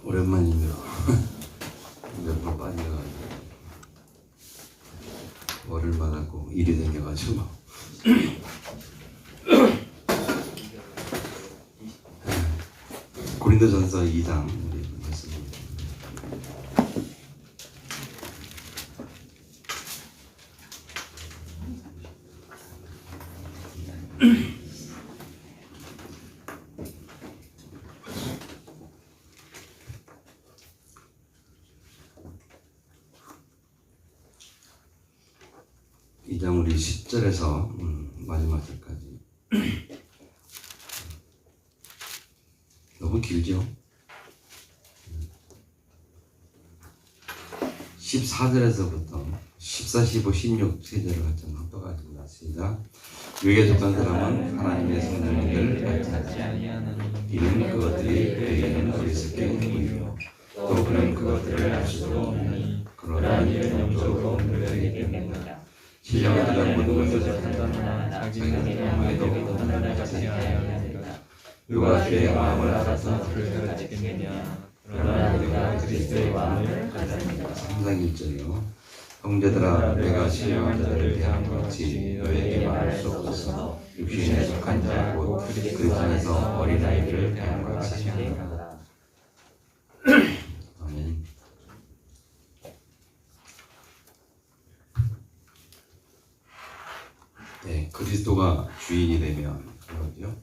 오랜만이네요. 몇 번 빠져가지고 월을 받았고 일이 생겨가지고 고린도전서 2장 우리 말씀입니다. 이 장 우리 10절에서 마지막 절까지 너무 길죠? 14절에서부터 14, 15, 16 세절을 같이 한번 떠가지고 시작. 위에 속한 사람은 하나님의 성령을 받지 아니하는 이는 그것들이 그에게는 어리석게 보이고 또 그는 그것들을 알 수도 없나니 그러나 영적으로 늘어나게 됩니다. 신령한 자가 모든 것을 판단하나 자기는 아무에도 판단하지 아니하느니라. 누가 주의 마음을 알아서 그를 가지겠느냐. 그러나 우리가 그리스도의 마음을 가졌느니라. 3장 1절이요. 형제들아 내가 신령한 자들을 대한 것 같이 너에게 말할 수 없어서 육신에 속한 자 곧 그리스도 안에서 어린아이들을 대한 것 같이 하노라. 아멘. 네, 그리스도가 주인이 되면 그러죠.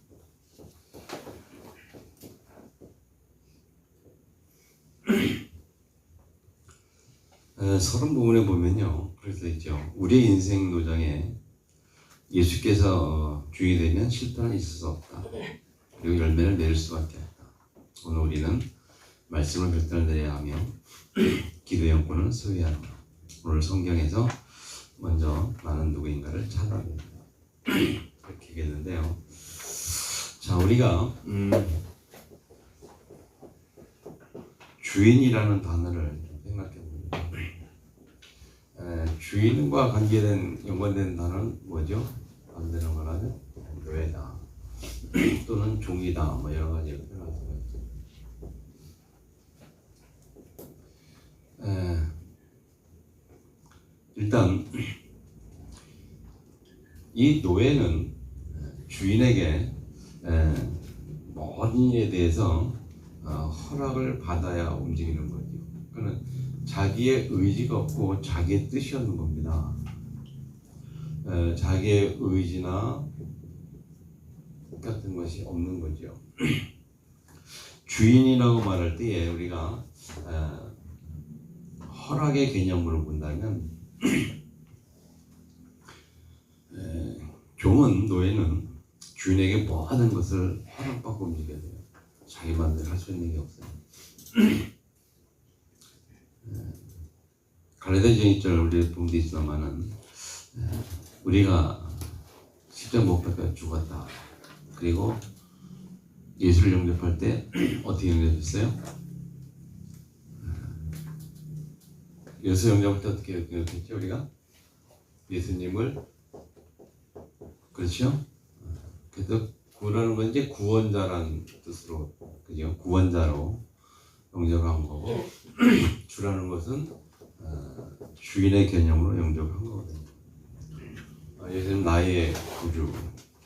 서론 부분에 보면요, 그래서 있죠. 우리의 인생 노정에 예수께서 주인이 되면 실패는 있을 수 없다. 그리고 열매를 낼 수밖에 없다. 오늘 우리는 말씀을 결단내야 하며 기도의 영권을 소유하노라. 오늘 성경에서 먼저 나는 누구인가를 찾아야 됩니다. 그렇게 얘기했는데요. 자, 우리가 주인이라는 단어를 생각해 봅니다. 주인과 관계된 연관된 단어는 뭐죠? 반대로 말하면 노예다 또는 종이다 뭐 여러 가지로 표현할 수가 있죠. 일단 이 노예는 주인에게 모든 일에 대해서 허락을 받아야 움직이는 거죠. 그는 자기의 의지가 없고 자기의 뜻이 없는 겁니다. 자기의 의지나 같은 것이 없는 거죠. 주인이라고 말할 때에 우리가 허락의 개념으로 본다면 종은 노예는 주인에게 모든 것을 허락받고 움직여야 돼요. 자기 마음대로 할 수 있는 게 없어요. 갈라디아서 1절 우리 본 데 있지만은 우리가 십자가 못 박혀 죽었다. 그리고 예수를 영접할 때 어떻게 영접했어요? 예수 영접할 때 어떻게 영접했죠? 우리가 예수님을 그렇죠? 그래서 구원하는 건 이제 구원자라는 뜻으로 그죠? 구원자로 영접한 거고 주라는 것은 주인의 개념으로 영접한 거거든요. 예수님 나의 구주,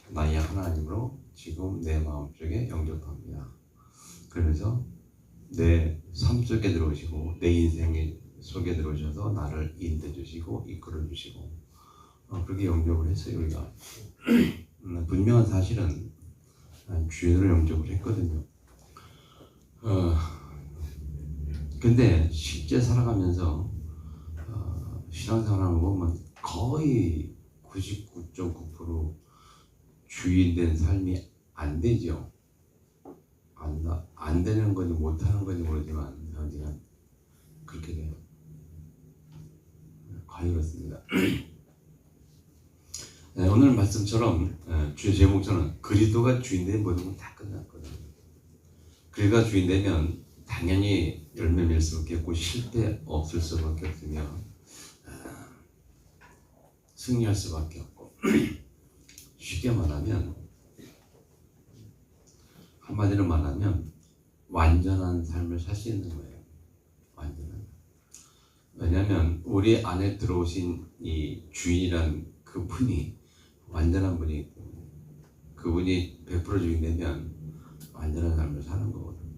나의 하나님으로 지금 내 마음속에 영접합니다. 그러면서 내 삶 속에 들어오시고 내 인생 속에 들어오셔서 나를 인도해 주시고 이끌어 주시고 그렇게 영접을 했어요. 우리가 분명한 사실은 주인으로 영접을 했거든요. 근데 실제 살아가면서 신앙생활하는 거 보면 거의 99.9% 주인된 삶이 안 되죠. 안 되는 건지 못하는 건지 모르지만 현재는 그렇게 돼요. 거의 그렇습니다. 네, 오늘 말씀처럼 주의 제목처럼 그리스도가 주인된 모든 건 다 끝났거든요. 그리스도가 주인되면 당연히 열매 맺을 수밖에 없고 실패 없을 수밖에 없으며 승리할 수밖에 없고 쉽게 말하면 한마디로 말하면 완전한 삶을 살 수 있는 거예요. 완전한. 왜냐하면 우리 안에 들어오신 이 주인이란 그분이 완전한 분이 그분이 100% 주인되면 완전한 삶을 사는 거거든요.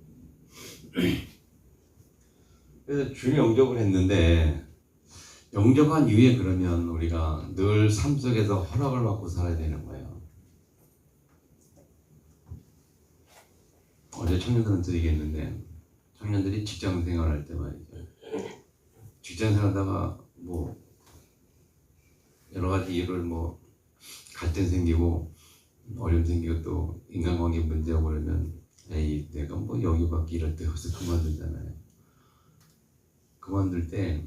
그래서 주님 영접을 했는데 영접한 이후에 그러면 우리가 늘 삶 속에서 허락을 받고 살아야 되는 거예요. 어제 청년들한테 얘기했는데 청년들이 직장 생활할 때 말이죠. 직장 생활하다가 뭐 여러 가지 일을 뭐 갈등 생기고 어려움 생기고 또 인간관계 문제가 그러면 에이 내가 뭐 여기밖에 이럴 데 없어 그만두잖아요. 그만둘 때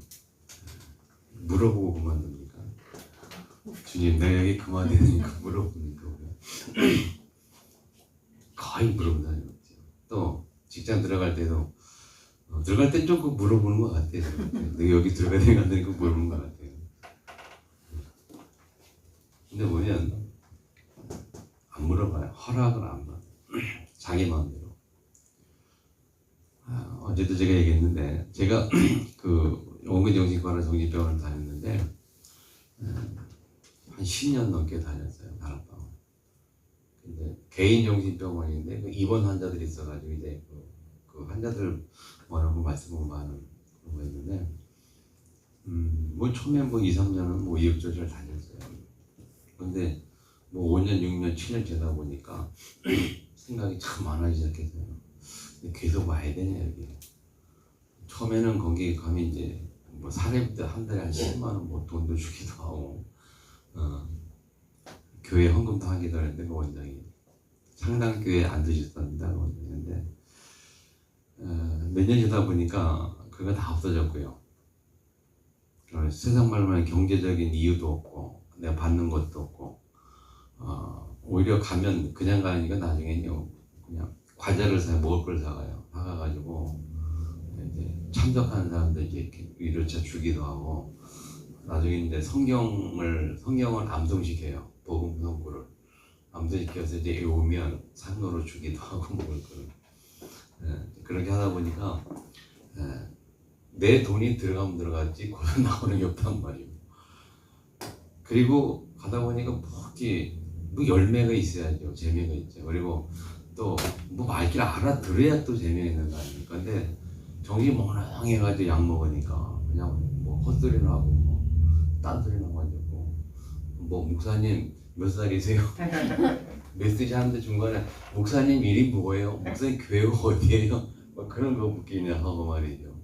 물어보고 그만둡니까? 주님 내가 여기 그만둬야 되니까 물어봅니까? 거의 물어본 사람이 없죠. 또 직장 들어갈 때도 들어갈 때 조금 물어보는 것 같아요. 내가 여기 들어가야 되니까 안 되니까 물어보는 것 같아요. 근데 보면 안 물어봐요. 허락을 안 받아요. 자기 마음대로. 어제도 제가 얘기했는데 제가 그 원근정신과나 정신병원을 다녔는데 한 10년 넘게 다녔어요. 다락방을. 근데 개인 정신병원인데 그 입원 환자들이 있어가지고 이제 그 환자들 뭐라고 말씀하고 하는 그런 거 있는데 뭐 처음에 뭐 2, 3년은 뭐 이역저절 다녔어요. 근데 뭐 5년, 6년, 7년 지나다 보니까 생각이 참 많아지기 시작했어요. 계속 와야 되냐 여기. 처음에는 거기 가면 이제 뭐 사례부터 한 달에 한 10만 원 뭐 돈도 주기도 하고 교회 헌금도 하기도 했는데 그 원장이 상당 교회 안 드셨답니다. 그 원장인데 몇 년 지나다 보니까 그거 다 없어졌고요. 세상 말로는 경제적인 이유도 없고 내가 받는 것도 없고 오히려 가면 그냥 가니까 나중에는요 그냥 과자를 사요. 먹을 걸 사가요. 사가가지고 이제 참석하는 사람들 이렇게 위로차 주기도 하고 나중에 이제 성경을 암송시켜요. 복음 성구를 암송시켜서 이제 오면 상으로 주기도 하고 먹을 거를 그렇게 하다 보니까 내 돈이 들어가면 들어갔지 거기서 나오는 게 없단 말이에요. 그리고 가다 보니까 뭐 열매가 있어야죠. 재미가 있죠. 그리고 또 뭐 말귀를 알아들어야 또 재미가 있는 거 아닙니까? 근데 정신이 멍해가지고 약 먹으니까 그냥 뭐 헛소리나 하고 뭐 딴소리나 하고 뭐 목사님 몇 살이세요? 메시지 하는데 중간에 목사님 일이 뭐예요? 목사님 교회가 어디예요? 뭐 그런 거 묻기는 하고 말이죠.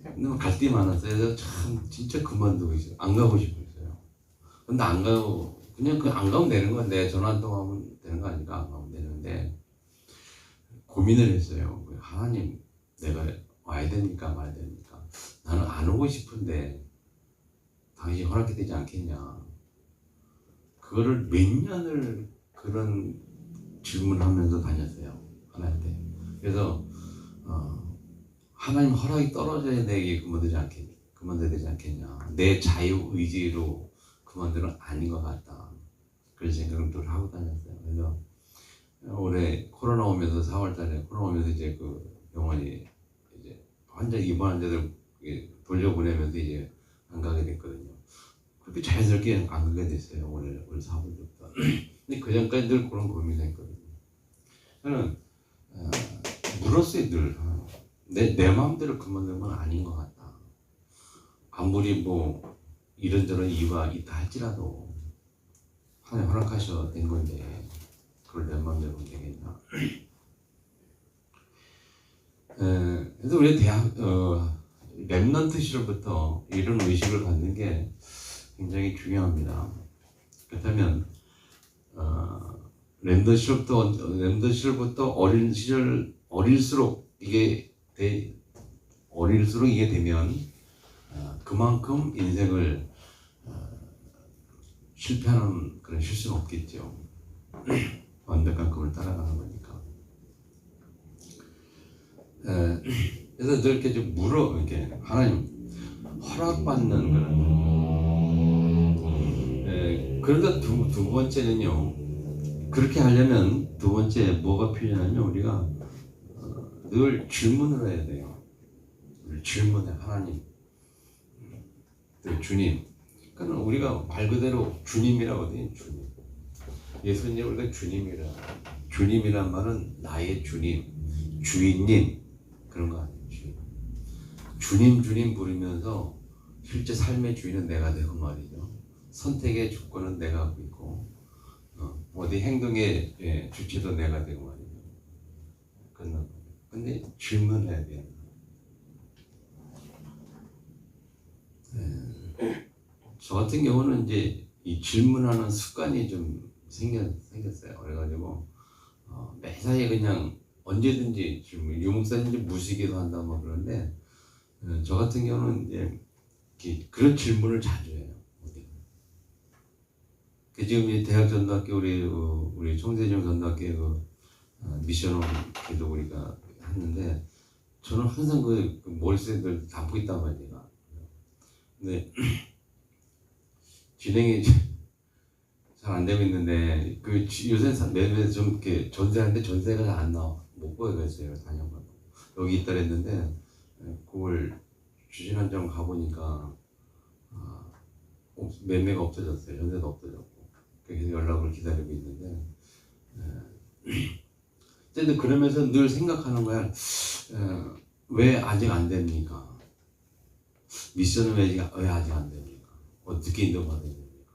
근데 갈등이 많았어요. 그래서 참 진짜 그만두고 있어요. 안 가고 싶었어요. 근데 안 가고 그냥 안 가면 되는 건데 전화 한 통 하면 되는 거 아니까 안 가면 되는데 고민을 했어요. 하나님 내가 와야 됩니까 말아야 됩니까? 나는 안 오고 싶은데 당신이 허락해 되지 않겠냐. 그거를 몇 년을 그런 질문하면서 다녔어요. 하나님한테. 그래서 하나님 허락이 떨어져야 내게 그만둬야 되지 않겠냐. 내 자유 의지로 그만두는 아닌 것 같다. 그런 생각을 늘 하고 다녔어요. 그래서 올해 코로나 오면서 4월달에 코로나 오면서 이제 그 병원이 이제 입원 환자들 돌려보내면서 이제 안 가게 됐거든요. 그렇게 자연스럽게 안 가게 됐어요. 올해 4월부터. 근데 그 전까지 늘 그런 고민을 했거든요. 저는 물었어요. 늘 내 마음대로 그만두는 건 아닌 것 같다. 아무리 뭐 이런저런 이유가 있다 할지라도 하나님 허락하셔 된 건데 그걸 내 마음대로 되겠나. 그래서 우리 랩넌트 시절부터 이런 의식을 갖는 게 굉장히 중요합니다. 그렇다면 랩넌트 시절부터 어릴수록 이게 되면 그만큼 인생을 실패하는 그런 실수는 없겠죠. 완벽한 그걸 따라가는 거니까. 그래서 늘 이렇게 좀 이렇게 하나님 허락받는 그런. 그러다 두 번째는요. 그렇게 하려면 두 번째 뭐가 필요하냐면 우리가 늘 질문을 해야 돼요. 질문해. 하나님, 주님. 그러니까 우리가 말 그대로 주님이라거든요. 주님. 예수님 우리가 주님이라. 주님이란 말은 나의 주님, 주인님 그런 거 아니에요. 주님 부르면서 실제 삶의 주인은 내가 되고 말이죠. 선택의 주권은 내가 하고 있고 어디 행동의 주체도 내가 되고 말이죠. 끝나고. 근데 질문해야 돼요. 저 같은 경우는 이제 이 질문하는 습관이 좀 생겼어요. 그래가지고 매사에 그냥 언제든지 질문, 유목사님인지 무시기도 한다 뭐 그런데 저 같은 경우는 이제 그런 질문을 자주 해요. 지금 대학 전도학교 우리 청세정 전도학교 미션을 계속 우리가 했는데 저는 항상 그 머릿속에 늘 담고 있단 말이에요. 근데 진행이 잘 안 되고 있는데 요새는 매매 좀 이렇게 전세하는데 전세가 잘 안 나와. 못 보여겠어요. 다녀가고 여기 있다 그랬는데 그걸 주진한정 가보니까 매매가 없어졌어요. 전세도 없어졌고 그래서 연락을 기다리고 있는데 근데 그러면서 늘 생각하는 거야. 왜 아직 안 됩니까? 미션은 왜 아직 안 됩니까? 어떻게 인도받아야 됩니까?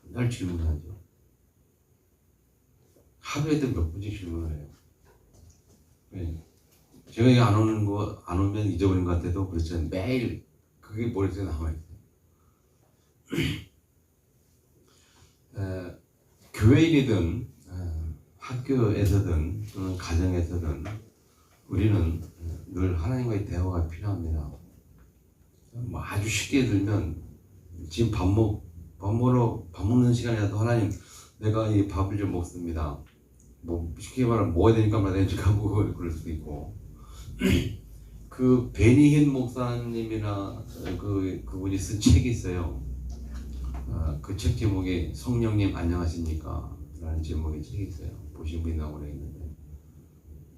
날 질문하죠. 하루에도 몇 번씩 질문을 해요. 네. 제가 이거 안 오면 잊어버린 것 같아도 그렇죠. 매일 그게 머릿속에 남아있어요. 교회인이든 학교에서든 또는 가정에서든 우리는 늘 하나님과의 대화가 필요합니다. 뭐 아주 쉽게 들면 지금 밥 먹는 시간이라도 하나님 내가 이 밥을 좀 먹습니다. 뭐 쉽게 말하면 먹어야 되니까 말해야 되니까 뭐 그럴 수도 있고 그 베니힌 목사님이나 그분이 쓴 책이 있어요. 그 책 제목이 성령님 안녕하십니까? 라는 제목의 책이 있어요. 보신 분이 나오려 있는데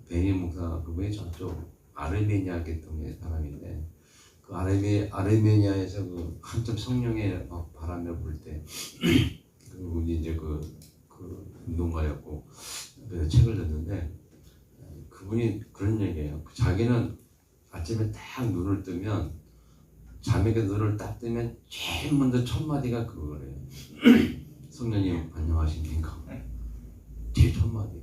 베니힌 목사 그분이 저쪽 아르메니아 계통의 사람인데 그 아르메니아에서 그 한참 성령의 바람을 불 때 그분이 이제 그 운동가였고 그래서 책을 냈는데 그분이 그런 얘기예요. 자기는 아침에 딱 눈을 뜨면 자매가 눈을 딱 뜨면 제일 먼저 첫 마디가 그거래요. 성령님 안녕하십니까? 제일 첫 마디.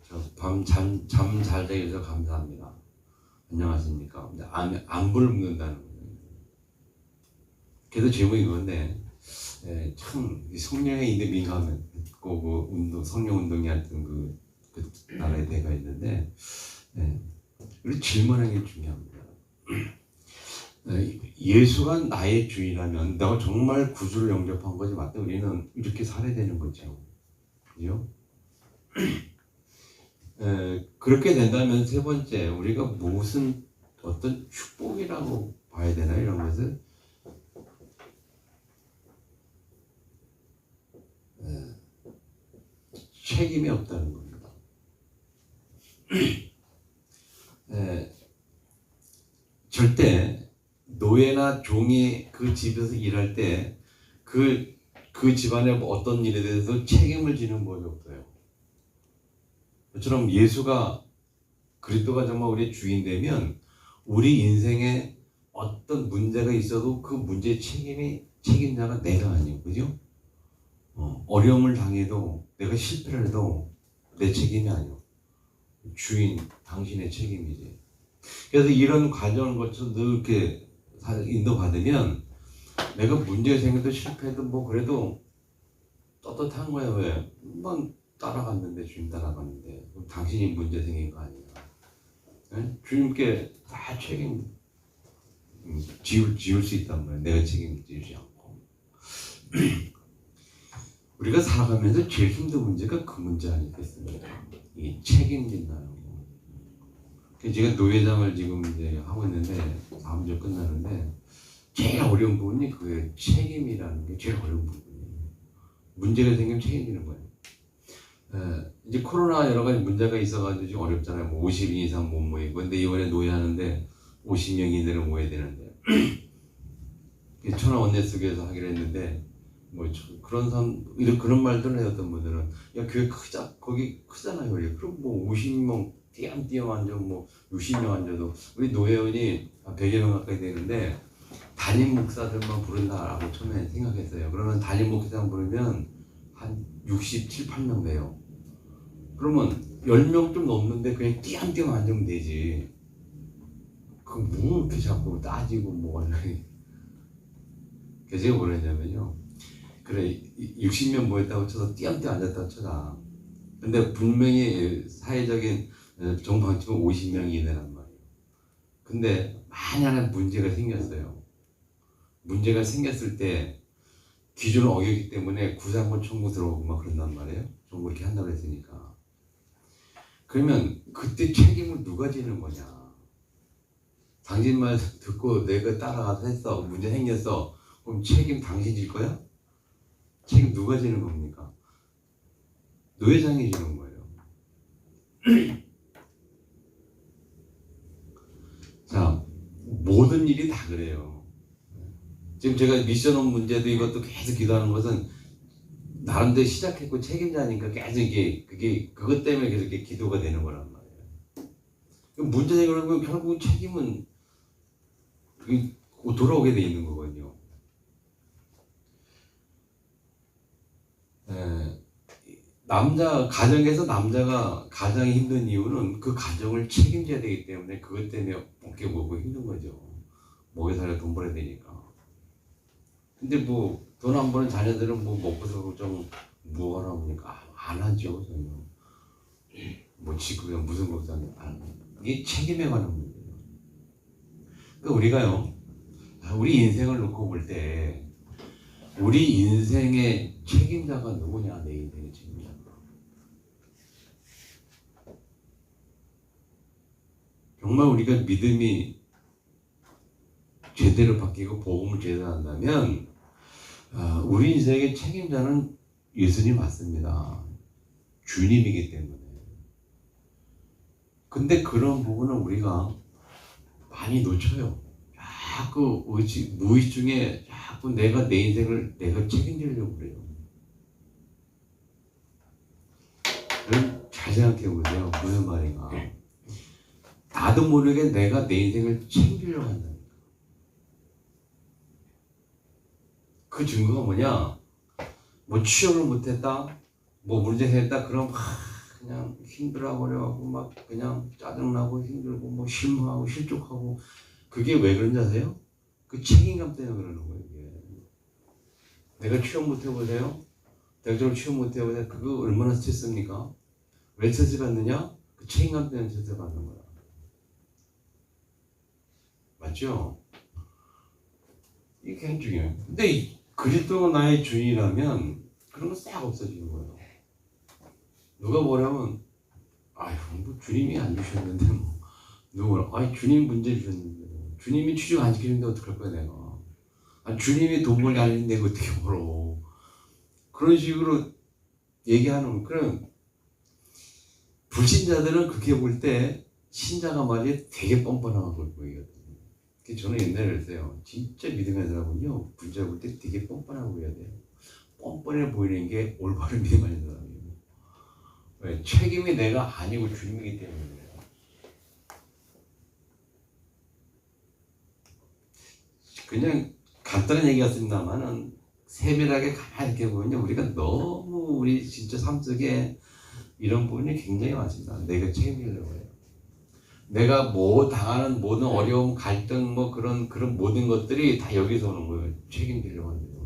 저 밤 잠 잘 자게 해서 감사합니다. 안녕하십니까? 근데 안부를 묻는다는 거예요. 그래도 제목이 그건데 참 성령에 인데 민감했고 성령 운동이 하여튼 그 나라에 대가 있는데 우리 질문하는 게 중요합니다. 예수가 나의 주인이라면 내가 정말 구주를 영접한 거지 맞다. 우리는 이렇게 살아야 되는 거죠. 그죠? 그렇게 된다면 세 번째 우리가 어떤 축복이라고 봐야 되나 이런 것을 책임이 없다는 겁니다. 절대 노예나 종이 그 집에서 일할 때 그 집안의 어떤 일에 대해서 책임을 지는 법이 없어요. 그처럼 예수가 그리스도가 정말 우리의 주인 되면 우리 인생에 어떤 문제가 있어도 그 문제의 책임자가 내가 아니고 그죠? 어려움을 당해도 내가 실패를 해도 내 책임이 아니고 주인 당신의 책임이지. 그래서 이런 과정을 거쳐서 늘 이렇게 인도받으면 내가 문제가 생겨도 실패해도 뭐 그래도 떳떳한 거야. 왜? 한번 따라갔는데 주님 따라갔는데 당신이 문제 생긴 거 아니야. 주님께 다 책임 지울 수 있단 말이야. 내가 책임 지우지 않고. 우리가 살아가면서 제일 힘든 문제가 그 문제 아니겠습니까? 이 책임진다는 거. 제가 노회장을 지금 이제 하고 있는데 다음 주 끝나는데 제일 어려운 부분이 그 책임이라는 게 제일 어려운 부분이에요. 문제가 생기면 책임지는 거예요. 이제 코로나 여러 가지 문제가 있어가지고 좀 어렵잖아요. 뭐 50인 이상 못 모이고. 근데 이번에 노회하는데 50명 이내로 모여야 되는데 천하 원내 속에서 하기로 했는데 뭐 그런 사람 그런 말들을 해왔던 분들은 야 교회 크자 거기 크잖아요. 그럼 뭐 50명 띄엄띄엄 앉아 뭐 60명 앉아도 우리 노회원이 100여 명 가까이 되는데 담임 목사들만 부른다라고 처음에 생각했어요. 그러면 담임 목사만 부르면 한 67, 8명 돼요. 그러면 10명 좀 넘는데 그냥 띄엄띄엄 앉으면 되지. 그 뭐 이렇게 자꾸 따지고 뭐 원래. 그래서 제가 뭐라 했냐면요. 그래 60명 모였다고 쳐서 띄엄띄엄 앉았다고 쳐라. 근데 분명히 사회적인 정방침은 50명이 이내란 말이에요. 근데 만약에 문제가 생겼어요. 문제가 생겼을 때 기준을 어겼기 때문에 구상권 청구 들어오고 막 그런단 말이에요. 정부 이렇게 한다고 했으니까. 그러면 그때 책임을 누가 지는 거냐? 당신 말 듣고 내가 따라가서 했어. 문제 생겼어. 그럼 책임 당신 질 거야? 책임 누가 지는 겁니까? 노회장이 지는 거예요. 자, 모든 일이 다 그래요. 지금 제가 미션업 문제도 이것도 계속 기도하는 것은 나름대로 시작했고 책임자니까 계속 그게 그것 때문에 계속 이렇게 기도가 되는 거란 말이에요. 문제 해결하면 결국 책임은 돌아오게 돼 있는 거거든요. 가정에서 남자가 가장이 힘든 이유는 그 가정을 책임져야 되기 때문에 그것 때문에 어깨 먹고 힘든 거죠. 먹여 살려 돈 벌어야 되니까. 근데 뭐 돈 안 버는 자녀들은 뭐 먹고 살고 좀 뭐하라 보니까 안 하죠. 전혀. 뭐 지금 무슨 걱정 안 해요. 이게 책임에 관한 문제예요. 그러니까 우리가요, 우리 인생을 놓고 볼 때 우리 인생의 책임자가 누구냐? 내 인생의 책임자가. 정말 우리가 믿음이 제대로 바뀌고 복음을 제대로 한다면 우리 인생의 책임자는 예수님 맞습니다. 주님이기 때문에. 근데 그런 부분은 우리가 많이 놓쳐요. 자꾸 무의식 중에 자꾸 내가 내 인생을 내가 책임지려고 그래요. 잘 생각해 보세요. 무슨 말인가? 나도 모르게 내가 내 인생을 책임지려고 한다니까. 그 증거가 뭐냐? 뭐 취업을 못했다, 뭐 문제 생겼다, 그럼 그냥 힘들어버려하고 막 그냥 짜증나고 힘들고 뭐 실망하고 실족하고. 그게 왜 그런지 아세요? 그 책임감 때문에 그러는 거예요. 이게. 내가 취업 못 해보세요? 대학적으로 취업 못 해보세요? 그거 얼마나 스트레스입니까? 왜 스트레스 받느냐? 그 책임감 때문에 스트레스 받는 거야. 맞죠? 이게 굉장히 중요해요. 근데 그리스도가 나의 주인이라면 그런 거 싹 없어지는 거예요. 누가 뭐라면 뭐 주님이 안 주셨는데 뭐 누구라 주님 문제 주셨는데 주님이 취직 안 지키는데 어떡할 거야 내가. 주님이 돈 벌게 안 했는데 어떻게 벌어. 그런 식으로 얘기하는. 그럼 불신자들은 그렇게 볼 때 신자가 말이 되게 뻔뻔한 걸 보이거든요. 저는 옛날에 그랬어요. 진짜 믿음의 사람은요, 불자 볼 때 되게 뻔뻔하게 보여야 돼요. 뻔뻔해 보이는 게 올바른 믿음 아닌 사람이에요. 왜? 책임이 내가 아니고 주님이기 때문에 그래요. 그냥 간단한 얘기 같습니다만은 세밀하게 가만히 이렇게 보면 우리가 너무 우리 진짜 삶 속에 이런 부분이 굉장히 많습니다. 내가 책임지려고 해요. 내가 뭐 당하는 모든 어려움, 갈등, 뭐 그런 모든 것들이 다 여기서 오는 거예요. 책임지려고 하는 거예요.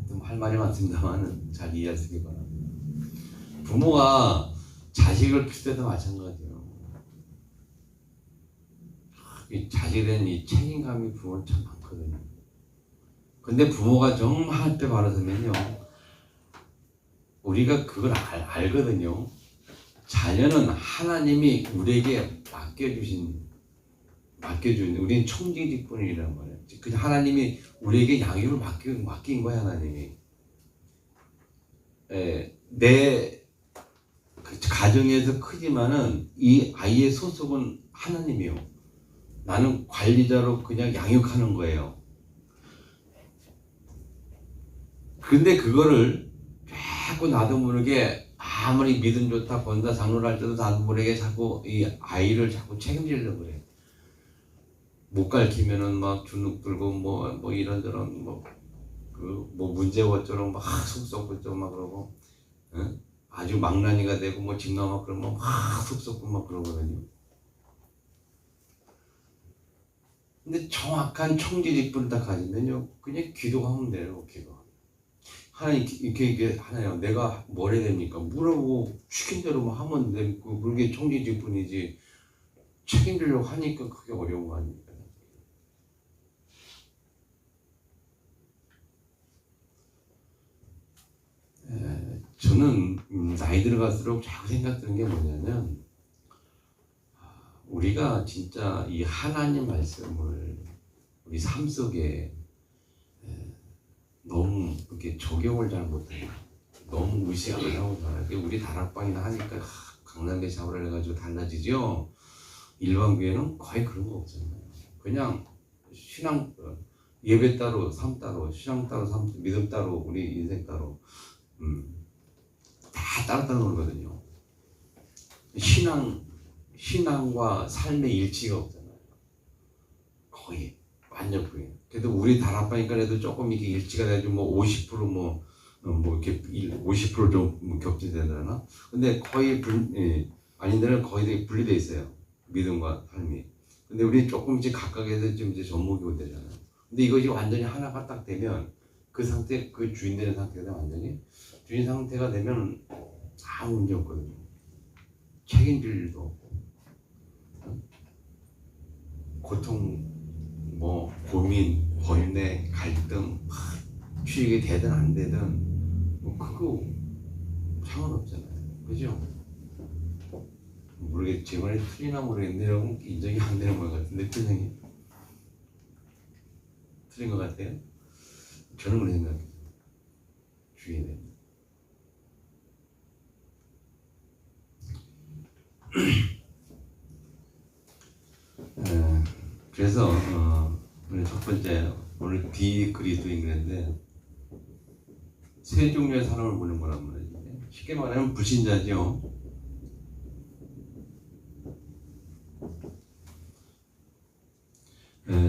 좀 할 말이 많습니다만은 잘 이해하시기 바랍니다. 부모가 자식을 키울 때도 마찬가지예요. 이 자식에 대한 이 책임감이 부모는 참 많거든요. 근데 부모가 정말 할 때 바라서면요, 우리가 그걸 알거든요. 자녀는 하나님이 우리에게 맡겨준 우리는 청지기뿐이란 말이에요. 그냥 하나님이 우리에게 양육을 맡긴 거야. 하나님이 내 가정에서 크지만은 이 아이의 소속은 하나님이요. 나는 관리자로 그냥 양육하는 거예요. 근데 그거를 자꾸 나도 모르게 아무리 믿음 좋다 권다 장로를 할 때도 나도 모르게 자꾸 이 아이를 자꾸 책임지려고 그래. 못 가르치면은 막 주눅 들고 뭐 이런저런 뭐 문제 어쩌고 막 속 썩고 좀 막 그러고, 응? 아주 망나니가 되고 뭐 집나막 그러면 막 속 썩고 막 그러거든요. 근데 정확한 청지직분을 딱 가지면요, 그냥 기도하면 돼요. 기도. 하나님 이렇게 하나요. 내가 뭘 해야 됩니까? 뭐라고 시킨 대로만 하면 되고 그게 청지직분이지. 책임지려고 하니까 그게 어려운 거 아닙니까? 저는 나이 들어갈수록 자꾸 생각드는 게 뭐냐면, 우리가 진짜 이 하나님 말씀을 우리 삶 속에 너무 이렇게 적용을 잘 못해요. 너무 의식을 하고 살아요. 우리 다락방이나 하니까 강남에 잡으라 해가지고 달라지죠. 일반 교회는 거의 그런 거 없잖아요. 그냥 신앙 예배 따로, 삶 따로, 신앙 따로, 삶 믿음 따로, 우리 인생 따로, 다 따로따로 놀거든요. 신앙과 삶의 일치가 없잖아요. 거의 완전 부인. 그래도 우리 다락방이니까 그래도 조금 이렇게 일치가 돼가지고 뭐 50% 이렇게 50% 좀 겹치되나? 근데 거의 아닌 데는 거의 되게 분리돼 있어요. 믿음과 삶이. 근데 우리 조금씩 각각에서 좀 이제 접목이 되잖아요. 근데 이것이 완전히 하나가 딱 되면 그 상태, 그 주인 되는 상태가 완전히 주인 상태가 되면 아무 문제 없거든요. 책임질 일도 없고, 고통, 고민, 번뇌, 갈등, 취직이 되든 안 되든 그거 상관없잖아요. 그죠? 모르겠, 제 말이 틀리나 모르겠는데 인정이 안 되는 것 같은데 표정이 틀린 것 같아요? 저는 그렇게 생각해요. 주인은 그래서 오늘 첫 번째, 오늘 비그리스도인 그랬는데 세 종류의 사람을 보는 거란 말이죠. 쉽게 말하면 불신자죠.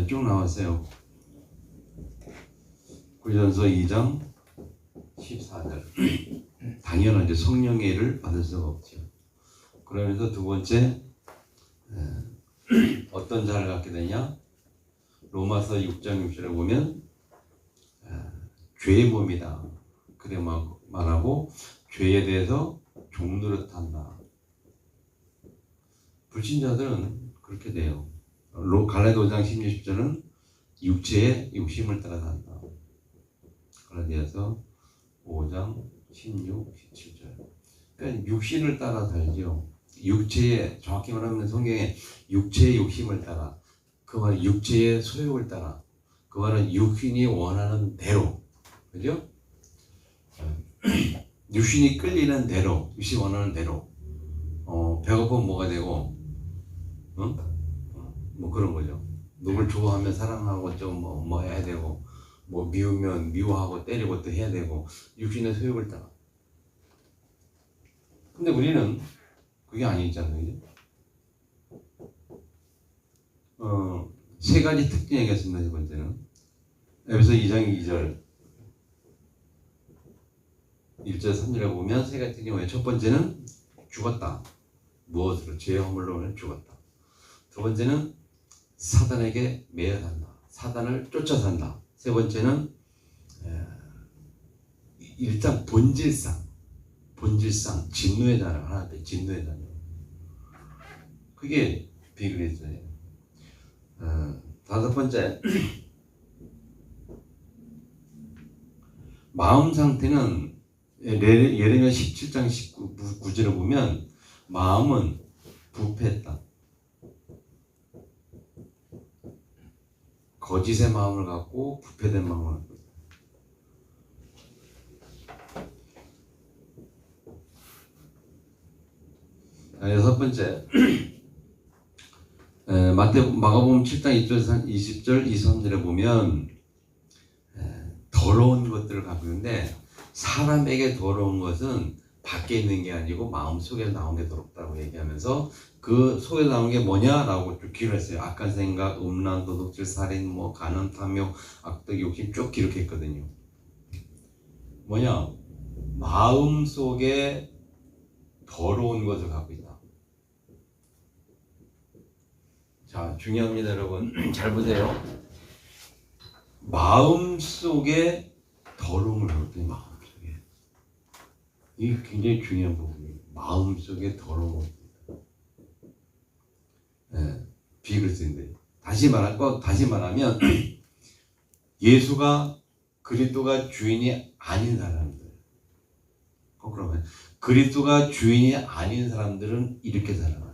쭉 나왔어요. 고린도전서 2장 14절. 당연하죠. 성령의 일을 받을 수가 없죠. 그러면서 두 번째, 어떤 자를 갖게 되냐? 로마서 6장 6절에 보면 죄의 몸이다. 그래 말하고 죄에 대해서 종노릇한다. 불신자들은 그렇게 돼요. 갈라디아 5장 16, 17절은 육체의 욕심을 따라 산다. 갈라디아서 5장 16, 17절. 그러니까 육신을 따라 살죠. 육체의, 정확히 말하면 성경에 육체의 욕심을 따라, 그 말은 육체의 소욕을 따라, 그 말은 육신이 원하는 대로, 그죠? 육신이 끌리는 대로, 육신이 원하는 대로, 배고프면 뭐가 되고, 뭐 그런 거죠. 누굴 좋아하면 사랑하고 좀 뭐 해야 되고, 뭐 미우면 미워하고 때리고 또 해야 되고, 육신의 소욕을 따라. 근데 우리는 그게 아니잖아요. 세 가지 특징 얘기했습니다. 첫 번째는 에베소 2장 2절 1절 3절에 보면 세 가지 특징이 뭐예요? 첫 번째는 죽었다. 무엇으로? 죄의 허물로 죽었다. 두 번째는 사단에게 매여 산다. 사단을 쫓아 산다. 세 번째는 일단 본질상 본질상 진노의 자녀 하나 돼. 진노의 자녀. 그게 비그리스도예요. 다섯 번째, 마음 상태는 예레미야 17장 19절을 보면 마음은 부패했다. 거짓의 마음을 갖고 부패된 마음을 갖고 있다. 여섯 번째, 마가복음 7장 20절 23절에 보면 더러운 것들을 갖고 있는데 사람에게 더러운 것은 밖에 있는 게 아니고 마음속에 나온 게 더럽다고 얘기하면서 그 속에 나온 게 뭐냐라고 쭉 기록했어요. 악한 생각, 음란, 도둑질, 살인, 간음, 탐욕, 악독, 욕심 쭉 기록했거든요. 뭐냐? 마음속에 더러운 것을 갖고 있다. 자, 중요합니다, 여러분. 잘 보세요. 마음속에 더러움을 갖고 있다. 마음속에. 이게 굉장히 중요한 부분이에요. 마음속에 더러움을 갖고 있다. 비그리스도인데. 다시 말하면 예수가 그리스도가 주인이 아닌 사람들. 그러면 그리스도가 주인이 아닌 사람들은 이렇게 살아요.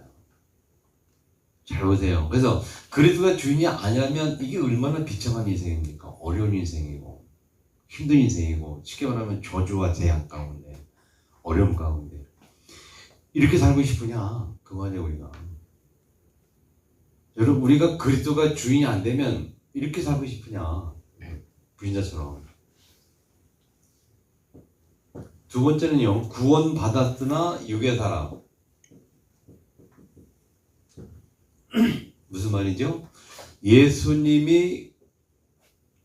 잘 보세요. 그래서 그리스도가 주인이 아니라면 이게 얼마나 비참한 인생입니까? 어려운 인생이고 힘든 인생이고 쉽게 말하면 저주와 제약 가운데 어려움 가운데 이렇게 살고 싶으냐? 그만이에요. 우리가. 여러분 우리가 그리스도가 주인이 안 되면 이렇게 살고 싶으냐? 부인자처럼. 두 번째는요. 구원 받았으나 육의 사람. 무슨 말이죠? 예수님이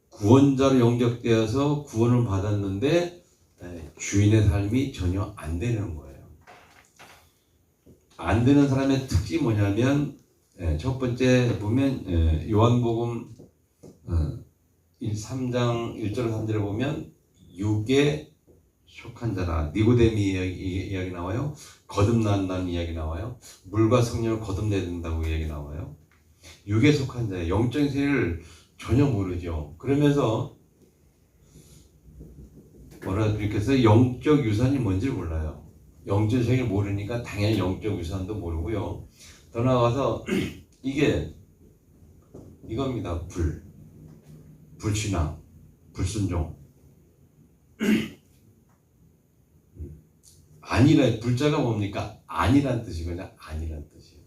구원자로 영접되어서 구원을 받았는데 주인의 삶이 전혀 안 되는 거예요. 안 되는 사람의 특징이 뭐냐면 첫 번째 보면 요한복음 3장 1절 3절에 보면 육에 속한 자라. 니고데미 이야기 나와요. 거듭난다는 이야기 나와요. 물과 성령을 거듭내야 된다고 이야기 나와요. 육에 속한 자예요. 영적인 세계를 전혀 모르죠. 그러면서 뭐라 그랬겠어요? 영적 유산이 뭔지 몰라요. 영적 세계를 모르니까 당연히 영적 유산도 모르고요. 더 나아가서 이게 이겁니다. 불신앙, 불순종. 아니라 불자가 뭡니까? 아니란 뜻이거든요. 아니란 뜻이에요.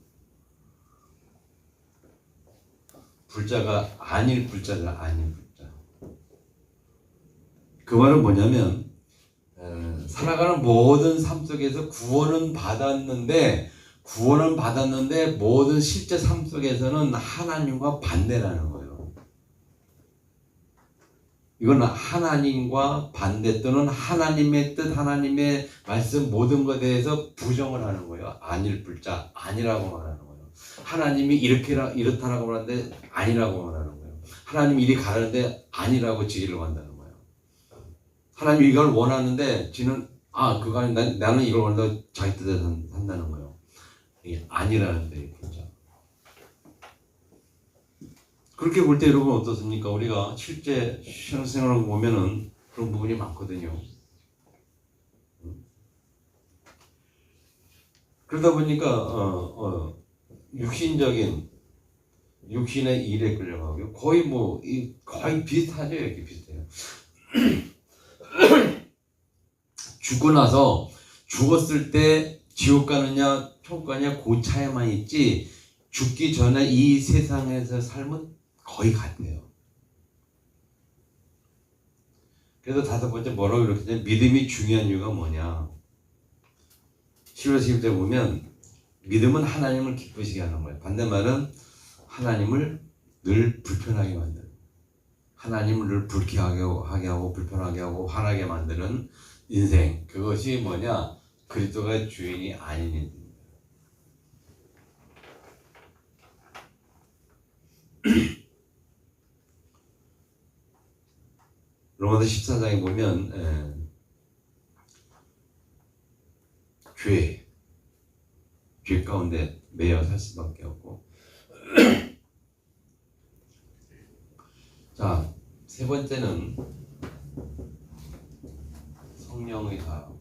불자가 아닐 불자가 아닌 불자. 그 말은 뭐냐면 살아가는 모든 삶 속에서 구원은 받았는데 모든 실제 삶 속에서는 하나님과 반대라는 거예요. 이건 하나님과 반대 또는 하나님의 뜻, 하나님의 말씀 모든 것에 대해서 부정을 하는 거예요. 아닐 불자, 아니라고 말하는 거예요. 하나님이 이렇다라고 말하는데 아니라고 말하는 거예요. 하나님이 이리 가는데 아니라고 지기를 한다는 거예요. 하나님이 이걸 원하는데 지는 그거 아니 나는 이걸 원한다고 자기 뜻에 산다는 거예요. 이게 아니라는 거예요. 불자. 그렇게 볼 때 여러분 어떻습니까? 우리가 실제 신앙생활을 보면은 그런 부분이 많거든요. 그러다 보니까 육신의 일에 끌려가고 거의 비슷하죠. 이렇게 비슷해요. 죽고 나서 죽었을 때 지옥 가느냐 천국 가느냐 그 차이만 있지 죽기 전에 이 세상에서 삶은 거의 같아요. 그래서 다섯 번째 뭐라고 이렇게 하냐면 믿음이 중요한 이유가 뭐냐. 10월 10일에 보면 믿음은 하나님을 기쁘시게 하는 거예요. 반대말은 하나님을 늘 불편하게 만드는, 하나님을 늘 불쾌하게 하고 불편하게 하고 화나게 만드는 인생. 그것이 뭐냐? 그리스도가 주인이 아닌 인생. 로마서 14장에 보면 죄 가운데 매여 살 수밖에 없고. 자, 세 번째는 성령의 사역.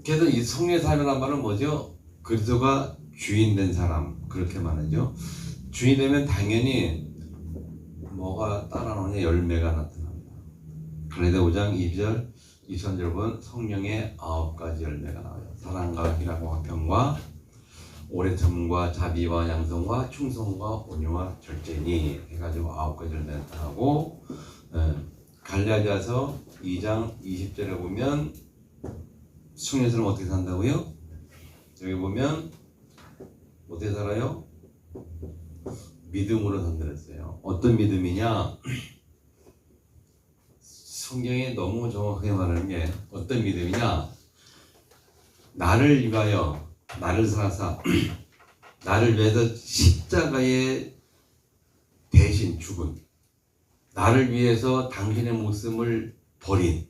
그래서 이 성령의 사역이라는 말은 뭐죠? 그리스도가 주인 된 사람, 그렇게 말하죠. 주인 되면 당연히 뭐가 따라 나오냐? 열매가 나타납니다. 갈라디아 5장 2절 23절 보면 성령의 9가지 열매가 나와요. 사랑과 희락과 화평과 오래 참음과 자비와 양성과 충성과 온유와 절제니 해가지고 9가지 열매 나타나고, 갈라디아서 2장 20절에 보면 성령의 사람은 어떻게 산다고요? 여기 보면 어떻게 살아요? 믿음으로 산다 그랬어요. 어떤 믿음이냐? 성경이 너무 정확하게 말하는 게 어떤 믿음이냐? 나를 위하여, 나를 사사, 나를 위해서 십자가에 대신 죽은, 나를 위해서 당신의 목숨을 버린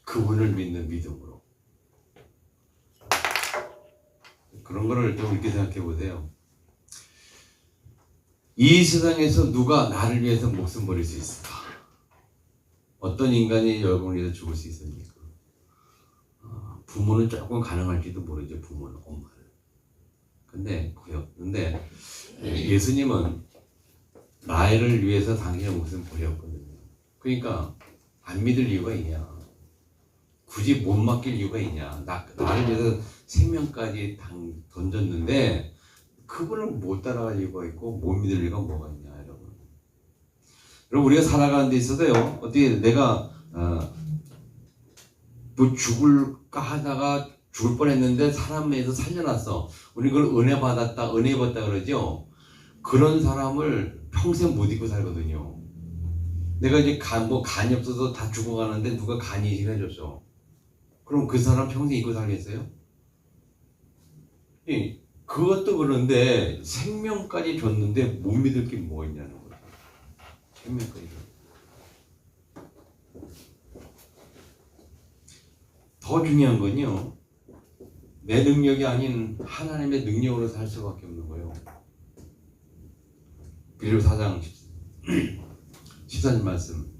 그분을 믿는 믿음으로. 그런 거를 좀 이렇게 생각해 보세요. 이 세상에서 누가 나를 위해서 목숨 버릴 수 있을까? 어떤 인간이 여러분을 위해서 죽을 수 있습니까? 부모는 조금 가능할지도 모르죠. 부모는, 엄마는. 근데 예수님은 나를 위해서 당신의 목숨 버렸거든요. 그러니까 안 믿을 이유가 있냐? 굳이 못 맡길 이유가 있냐? 나를 위해서 생명까지 던졌는데 그분을 못 따라갈 이유가 있고 못 믿을 이유가 뭐가 있냐, 여러분. 여러분, 우리가 살아가는 데 있어서요, 어떻게 내가 뭐 죽을까 하다가 죽을 뻔했는데 사람에서 살려놨어. 우리 그걸 은혜 받았다, 은혜 입었다 그러죠. 그런 사람을 평생 못 잊고 살거든요. 내가 이제 간이 없어서 다 죽어가는데 누가 간이 이식해줬어. 그럼 그 사람 평생 잊고 살겠어요? 그것도 그런데 생명까지 줬는데 못 믿을 게 뭐가 있냐는 거죠. 생명까지. 더 중요한 건요, 내 능력이 아닌 하나님의 능력으로 살 수밖에 없는 거예요. 빌립보 4장 14절 말씀,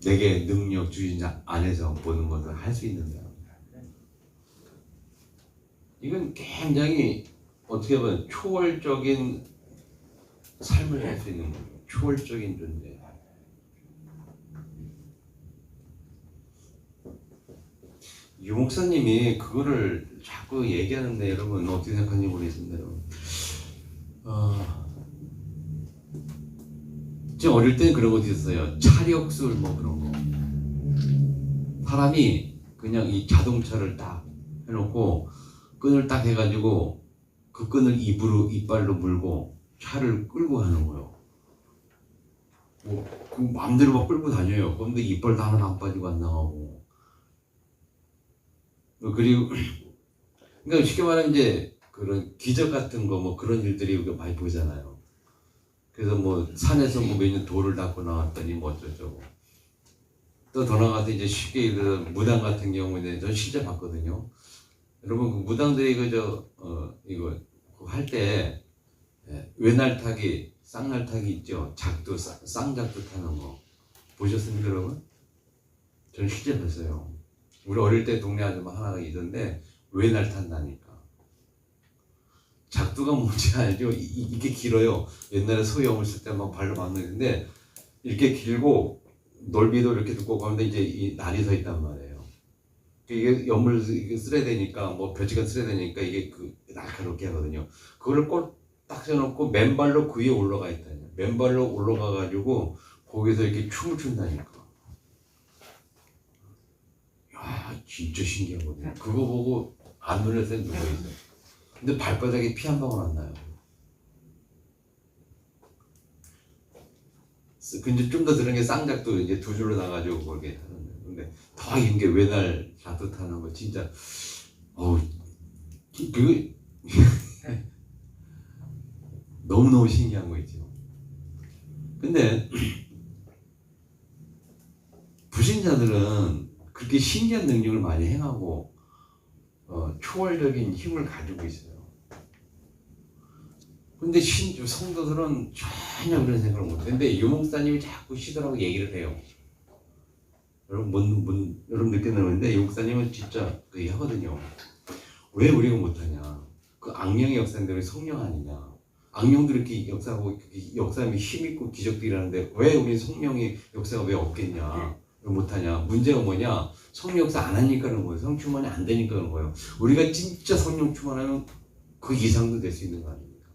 내게 능력 주신 자 안에서 모든 것을 할 수 있는 거예요. 이건 굉장히 어떻게 보면 초월적인 삶을 할 수 있는 거예요. 초월적인 존재. 유 목사님이 그거를 자꾸 얘기하는데 여러분 어떻게 생각하는지 모르겠습니다. 여러분. 제가 어릴 때는 그런 거 있었어요. 차력술 뭐 그런 거. 사람이 그냥 이 자동차를 딱 해놓고 끈을 딱 해가지고 그 끈을 이빨로 물고 차를 끌고 가는 거예요. 그 마음대로 막 끌고 다녀요. 그런데 이빨도 하나 안 빠지고 안 나가고. 그리고 그러니까 쉽게 말하면 이제 그런 기적 같은 거 뭐 그런 일들이 우리가 많이 보잖아요. 그래서 뭐 산에서 뭐 몇 년 돌을 닦고 나왔더니 뭐 어쩌고. 또 더 나가서 이제 쉽게 그 무당 같은 경우는 전 실제 봤거든요. 여러분 그 무당들이 이거 할 때 외날타기, 쌍날타기 있죠. 작두, 쌍작두 타는 거 보셨습니까, 여러분? 저는 실제 봤어요. 우리 어릴 때 동네 아줌마 하나가 있던데 외날 탄다니까. 작두가 뭔지 알죠? 이게 길어요. 옛날에 소형을 쓸 때 막 발로 막는데 이렇게 길고 넓이도 이렇게 두껍고 하는데 이제 이 날이 서 있단 말이에요. 이게 염을 쓸어야 되니까 뭐 벼치가 쓸어야 되니까 이게 그 날카롭게 하거든요. 그거를 딱 세워놓고 맨발로 그 위에 올라가 있다냐. 맨발로 올라가 가지고 거기서 이렇게 춤을 춘다니까. 야, 진짜 신기하거든요. 그거 보고 안 놀랄 땐 누가 있어요. 근데 발바닥에 피 한 방울 안 나요. 근데 좀 더 들은 게 쌍작도 이제 두 줄로 나가지고 그렇게 하는데, 근데 더 긴 게 외날 작두 타는 거 진짜, 그 너무너무 신기한 거 있죠. 근데 선지자들은 그렇게 신기한 능력을 많이 행하고 초월적인 힘을 가지고 있어요. 근데 성도들은 전혀 그런 생각을 못해요. 근데 유 목사님이 자꾸 시도라고 얘기를 해요. 여러분 느꼈는데 유 목사님은 진짜 그 얘기하거든요. 왜 우리가 못하냐? 그 악령의 역사인데 왜 성령 아니냐? 악령들이 이렇게 역사하고 역사하면 힘있고 기적도 일하는데 왜 우리 성령의 역사가 왜 없겠냐? 왜 못하냐? 문제가 뭐냐? 성령 역사 안 하니까 그런 거예요. 성령 충만이 안 되니까 그런 거예요. 우리가 진짜 성령 충만하면 그 이상도 될 수 있는 거 아닙니까?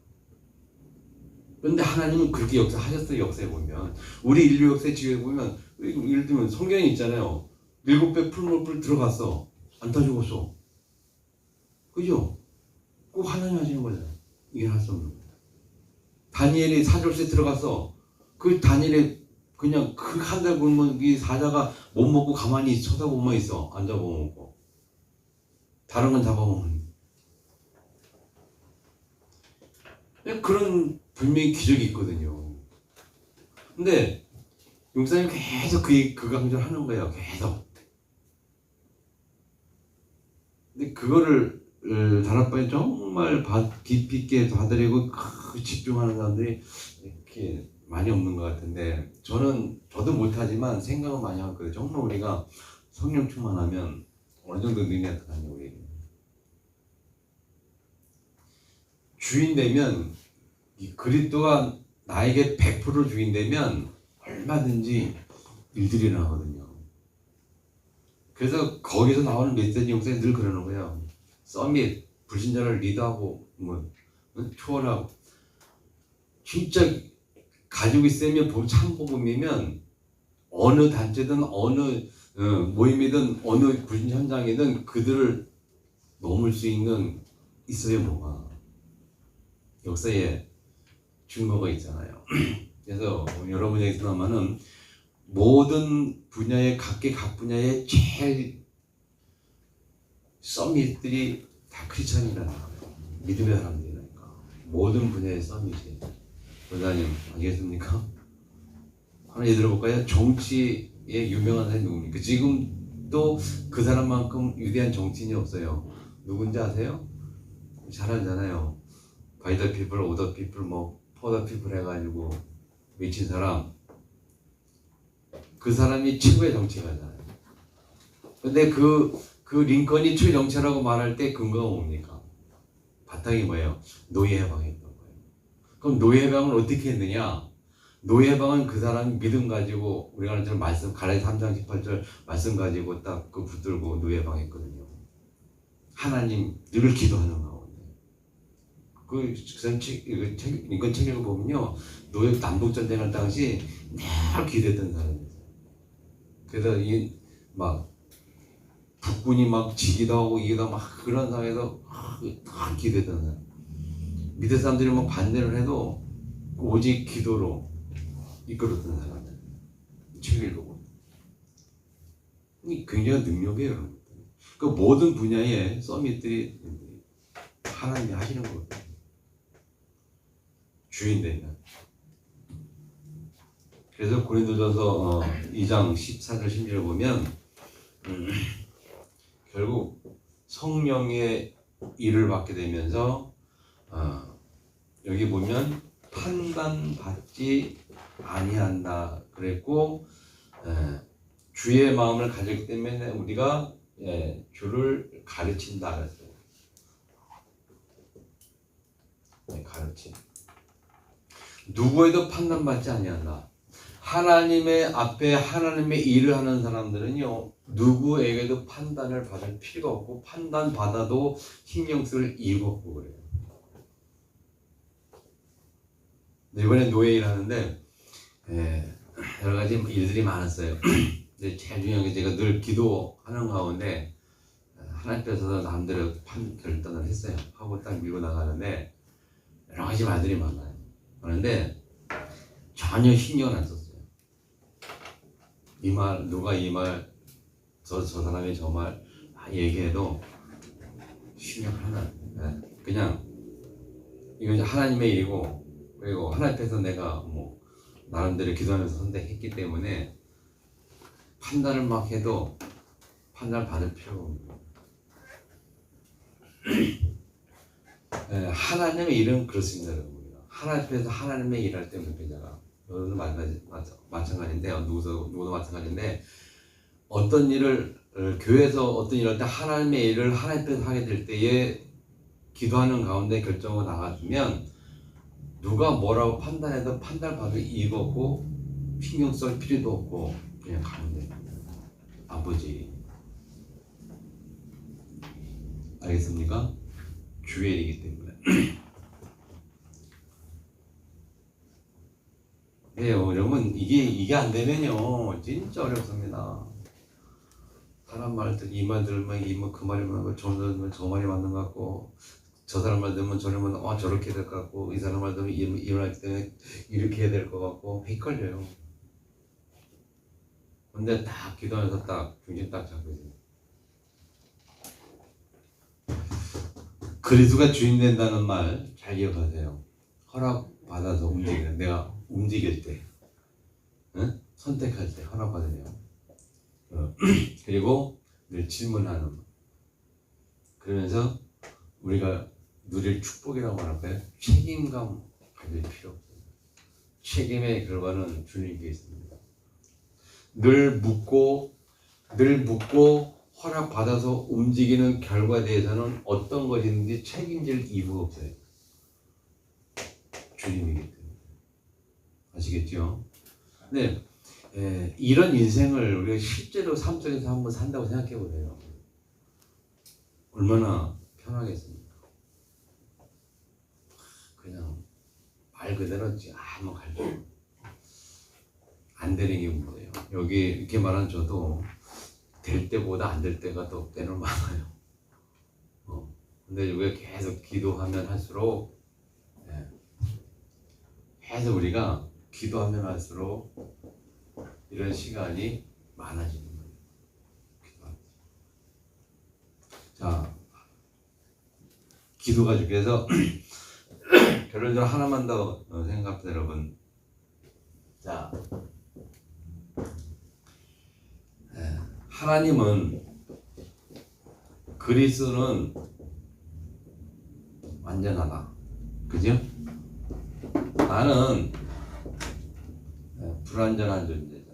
그런데 하나님은 그렇게 역사하셨어요. 역사에 보면 우리 인류 역사의 지혜에 보면 예를 들면 성경에 있잖아요. 7배 풀물불 들어갔어. 안 타 죽었어. 그죠? 꼭 하나님 하시는 거잖아요. 이게 할 수 없는 거예요. 다니엘이 사절세 들어갔어. 그 다니엘이 그냥 그 한 달 굶으면 이 사자가 못 먹고 가만히 쳐다보고만 있어. 안 잡아먹고. 다른 건 잡아먹는. 그런 분명히 기적이 있거든요. 근데 용사님 계속 그 강조를 하는 거예요. 계속. 근데 그거를 다락방에 정말 깊이 있게 봐드리고 집중하는 사람들이 이렇게 많이 없는 것 같은데 저도 못하지만 생각은 많이 하거든요. 정말 우리가 성령 충만하면 어느 정도 능력이 나타나냐 우리에게. 주인 되면 이 그리스도가 나에게 100% 주인 되면 얼마든지 일들이 나거든요. 그래서 거기서 나오는 메시지 용사에 늘 그러는 거예요. 서밋, 불신자를 리드하고 초월하고 진짜 가지고 있으면 참복음이면 어느 단체든 어느 모임이든 어느 불신 현장이든 그들을 넘을 수 있어요. 뭐가 역사에 증거가 있잖아요. 그래서 여러분에게서 나면은 모든 분야의 각 분야의 제일 서밋들이 다 크리스찬이라는 거예요. 믿음의 사람들이니까 모든 분야의 서밋이. 원장님 알겠습니까? 하나 예를 들어볼까요? 정치에 유명한 사람이 누굽니까? 지금도 그 사람만큼 위대한 정치인이 없어요. 누군지 아세요? 잘 알잖아요. By the people, of the people, for the people 해가지고 외친 사람. 그 사람이 최고의 정치가잖아요. 근데 그 링컨이 최고 정치라고 말할 때 근거가 뭡니까? 바탕이 뭐예요? 노예 해방했던 거예요. 그럼 노예 해방을 어떻게 했느냐? 노예 해방은 그 사람이 믿음 가지고 우리가 하는 말씀 갈라디아 3장 18절 말씀 가지고 딱 그 붙들고 노예 해방했거든요. 하나님 늘 기도하는 가운데. 링컨 책 읽어보면요. 노예 남북전쟁할 당시 늘 기도했던 사람이에요. 그래서 막 북군이 막 지기도 하고 이기도 하고 막 그런 상황에서 막 기도했던 사람. 밑에 사람들이 막 반대를 해도 오직 기도로 이끌었던 사람들. 책 읽어보면 굉장히 능력이에요. 그 모든 분야의 서밋들이 하나님이 하시는 거거든요. 주인 되면. 그래서 고린도전서 2장 14절 16절 보면 결국 성령의 일을 받게 되면서 여기 보면 판단받지 아니한다 그랬고 주의 마음을 가졌기 때문에 우리가 주를 가르친다 그랬어요. 가르침. 누구에도 판단받지 아니한다. 하나님의 앞에 하나님의 일을 하는 사람들은요 누구에게도 판단을 받을 필요가 없고 판단받아도 신경 쓸 이유가 없고 그래요. 이번에 노예 일하는데 여러 가지 일들이 많았어요. 근데 제일 중요한 게 제가 늘 기도하는 가운데 하나님께서 남대로 결단을 했어요. 하고 딱 밀고 나가는데 여러 가지 말들이 많아요. 그런데 전혀 신경을 안 썼어요. 이 말, 누가 이 말, 저 사람이 저 말 얘기해도 신경을 하나 안 써요. 그냥 이건 하나님의 일이고 그리고 하나님 앞에서 내가 나름대로 기도하면서 선택했기 때문에 판단을 막 해도 판단을 받을 필요가 없는 거예요. 하나님의 일은 그렇습니다, 여러분. 하나님 앞에서 하나님의 일할 때 문제잖아. 여러분도 마찬가지인데, 누구도 마찬가지인데, 어떤 일을 교회에서 어떤 일을 할 때 하나님의 일을 하나님 앞에서 하게 될 때에 기도하는 가운데 결정을 나가주면 누가 뭐라고 판단해도 판단받을 이유가 없고 신경 쓸 필요도 없고 그냥 가면 돼요. 아버지, 알겠습니까? 주의 일이기 때문에. 네, 여러분 이게 안 되면요 진짜 어렵습니다. 사람 말 듣, 이 말 들으면 그 말이 맞는 거, 저 말 들으면 저 말이 맞는 것 같고, 저 사람 말 들으면 저렇게 될 것 같고, 이 사람 말 들으면 이 말 때문에 이렇게 해야 될 것 같고 헷갈려요. 근데 딱 기도하면서 딱 중심 딱 잡고 있어요. 그리스도가 주인 된다는 말 잘 기억하세요. 허락 받아서 움직이는, 내가 움직일 때, 응? 선택할 때 허락 받으면, 그리고 늘 질문하는 말. 그러면서 우리가 누릴 축복이라고 할까요? 책임감 가질 필요 없어요. 책임의 결과는 주님께 있습니다. 늘 묻고 허락 받아서 움직이는 결과에 대해서는 어떤 것이든지 책임질 이유가 없어요. 주님이기 때문에. 아시겠죠? 네, 이런 인생을 우리가 실제로 삶 속에서 한번 산다고 생각해 보세요. 얼마나 편하겠습니까? 그냥 말 그대로 아무 갈등 안 되는 게 문제예요. 여기 이렇게 말한 저도 될 때보다 안 될 때가 더 때는 많아요. 근데 우리가 계속 기도하면 할수록, 계속 우리가 기도하면 할수록 이런 시간이 많아지는 거예요. 자, 기도 가지고서 결론적으로 하나만 더 생각합니다, 여러분. 자, 하나님은, 그리스도는 완전하다, 그죠? 나는 불완전한 존재다.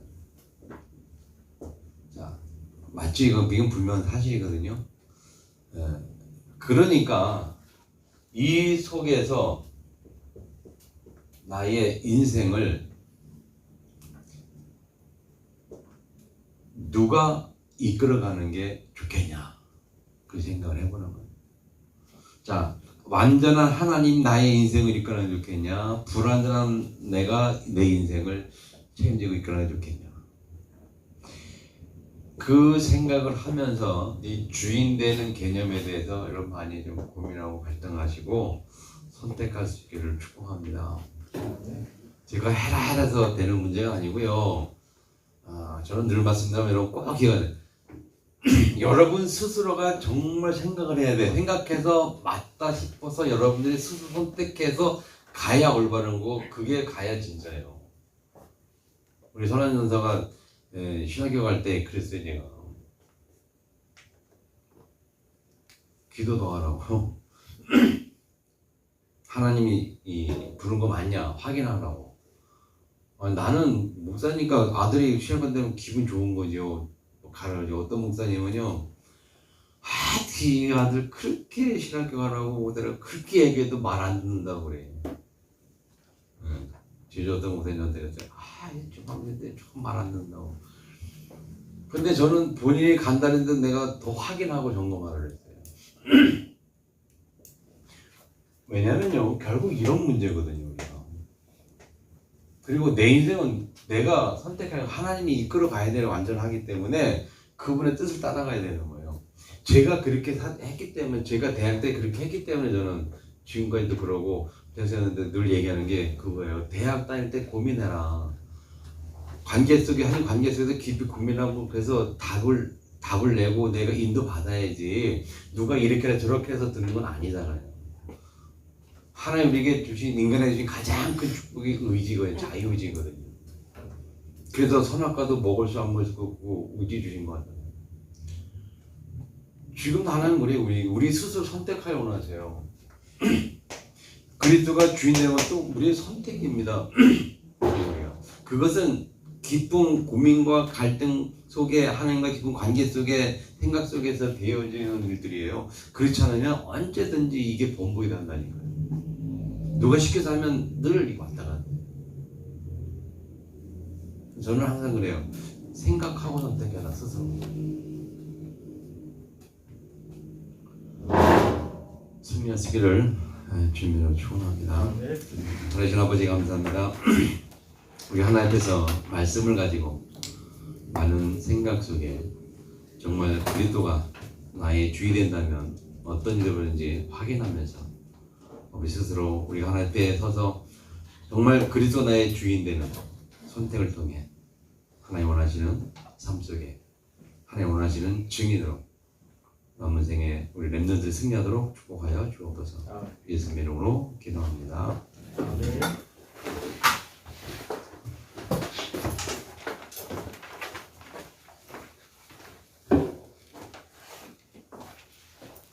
자, 맞지? 이건 분명 사실이거든요. 그러니까 이 속에서 나의 인생을 누가 이끌어가는 게 좋겠냐, 그 생각을 해보는 거예요. 자, 완전한 하나님 나의 인생을 이끌어가는 게 좋겠냐, 불완전한 내가 내 인생을 책임지고 이끌어가는 게 좋겠냐, 그 생각을 하면서 이 주인 되는 개념에 대해서 여러분 많이 좀 고민하고 갈등하시고 선택할 수 있기를 축복합니다. 제가 해라 해서 되는 문제가 아니고요. 저는 늘 말씀드리면 여러분 꼭 기억해야 여러분 스스로가 정말 생각을 해야 돼. 생각해서 맞다 싶어서 여러분들이 스스로 선택해서 가야 올바른 거, 그게 가야 진짜예요. 우리 선한 전사가 신학교 갈 때 그랬어요. 제가 기도도 하라고 하나님이 부른 거 맞냐 확인하라고. 나는 목사니까 아들이 시험 간다면 기분 좋은 거죠. 가라죠. 어떤 목사님은요, 이 아들 그렇게 신학교 가라고 내가 그렇게 얘기해도 말 안 듣는다고 그래. 제주 어떤 목사님한테 그랬어요. 좀 하는데 조금 말 안 듣는다고. 근데 저는 본인이 간다는 듯 내가 더 확인하고 점검하라 했어요. 왜냐면요, 결국 이런 문제거든요, 우리가. 그리고 내 인생은 내가 선택하는 하나님이 이끌어 가야 되는 완전하기 때문에 그분의 뜻을 따라가야 되는 거예요. 제가 그렇게 했기 때문에, 제가 대학 때 그렇게 했기 때문에 저는 지금까지도 그러고 대학생한테 늘 얘기하는 게 그거예요. 대학 다닐 때 고민해라. 관계 속에, 한 관계 속에서 깊이 고민하고 그래서 답을 내고 내가 인도 받아야지. 누가 이렇게 해서 저렇게 해서 듣는 건 아니잖아요. 하나님 우리에게 주신, 인간에게 주신 가장 큰 축복이 의지거든요. 자유의지거든요. 그래서 선악과도 먹을 수 안 먹을 수 없고 우지 주신 것 같아요. 지금 하나님 우리 스스로 선택하여 원하세요. 그리스도가 주인 되는 것도 우리의 선택입니다. 그것은 기쁨, 고민과 갈등 속에 하나님과 기쁨 관계 속에 생각 속에서 되어지는 일들이에요. 그렇지 않으면 언제든지 이게 번복이 된다니까요. 누가 시켜서 하면 늘 이거 왔다 갔다. 저는 항상 그래요. 생각하고 선택해라 스스로. 승리하시기를 주님으로 축원합니다. 살아계신 아버지 감사합니다. 우리 하나님 앞에서 말씀을 가지고 많은 생각 속에 정말 그리스도가 나의 주이 된다면 어떤 일을 보는지 확인하면서 우리 스스로 우리가 하나님 앞에 서서 정말 그리스도 나의 주인 되는 선택을 통해 하나님 원하시는 삶 속에 하나님 원하시는 증인으로 남은 생에 우리 렘넌트 승리하도록 축복하여 주옵소서. 예수님 이름으로 기도합니다.